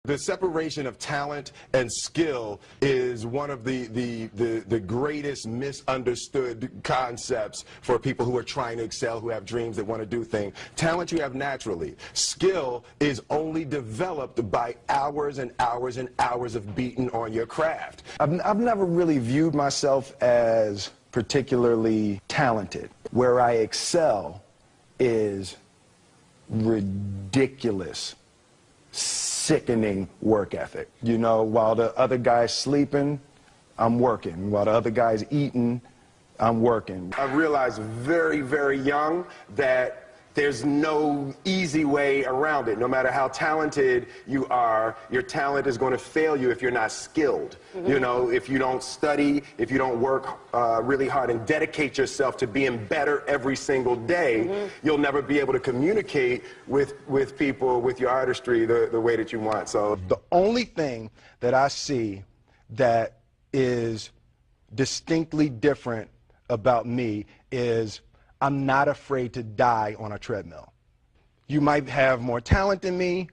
The separation of talent and skill is one of the greatest misunderstood concepts for people who are trying to excel, who have dreams, that want to do things. Talent you have naturally. Skill is only developed by hours and hours and hours of beating on your craft. I've never really viewed myself as particularly talented. Where I excel is ridiculous, sickening work ethic. You know, while the other guy's sleeping, I'm working. While the other guy's eating, I'm working. I realized very, very young that there's no easy way around it. No matter how talented you are, your talent is going to fail you if you're not skilled. Mm-hmm. You know, if you don't study, if you don't work really hard and dedicate yourself to being better every single day, mm-hmm. you'll never be able to communicate with people, with your artistry, the way that you want. So the only thing that I see that is distinctly different about me is I'm not afraid to die on a treadmill. You might have more talent than me,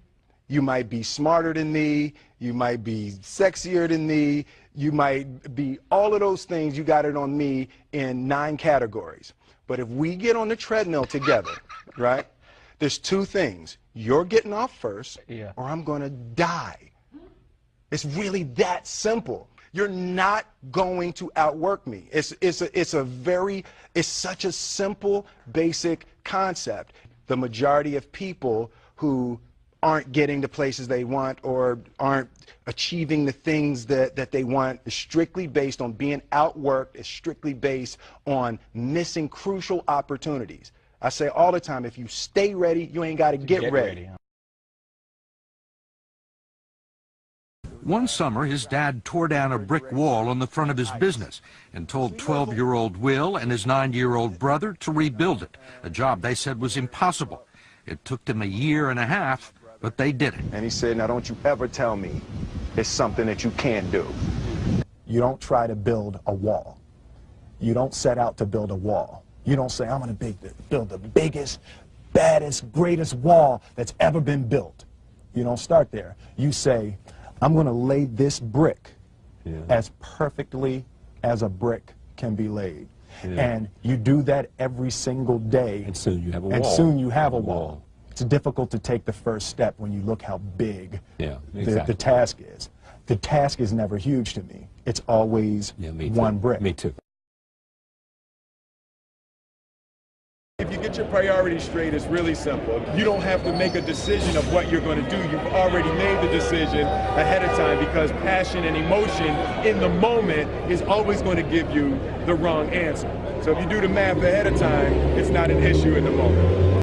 you might be smarter than me, you might be sexier than me, you might be all of those things. You got it on me in 9 categories. But if we get on the treadmill together, right, there's 2 things. You're getting off first, or I'm going to die. It's really that simple. You're not going to outwork me. It's such a simple, basic concept. The majority of people who aren't getting the places they want or aren't achieving the things that they want is strictly based on being outworked, is strictly based on missing crucial opportunities. I say all the time, if you stay ready, you ain't got to get ready. One summer, his dad tore down a brick wall on the front of his business and told 12-year-old Will and his 9-year-old brother to rebuild it, a job they said was impossible. It took them 1.5 years, but they did it. And he said, now don't you ever tell me it's something that you can't do. You don't try to build a wall. You don't set out to build a wall. You don't say, I'm going to build the biggest, baddest, greatest wall that's ever been built. You don't start there. You say, I'm going to lay this brick as perfectly as a brick can be laid. And you do that every single day. And soon you have a wall. And soon you have a wall. It's difficult to take the first step when you look how big the task is. The task is never huge to me. It's always one brick. Me too. If you get your priorities straight, it's really simple. You don't have to make a decision of what you're going to do. You've already made the decision ahead of time, because passion and emotion in the moment is always going to give you the wrong answer. So if you do the math ahead of time, it's not an issue in the moment.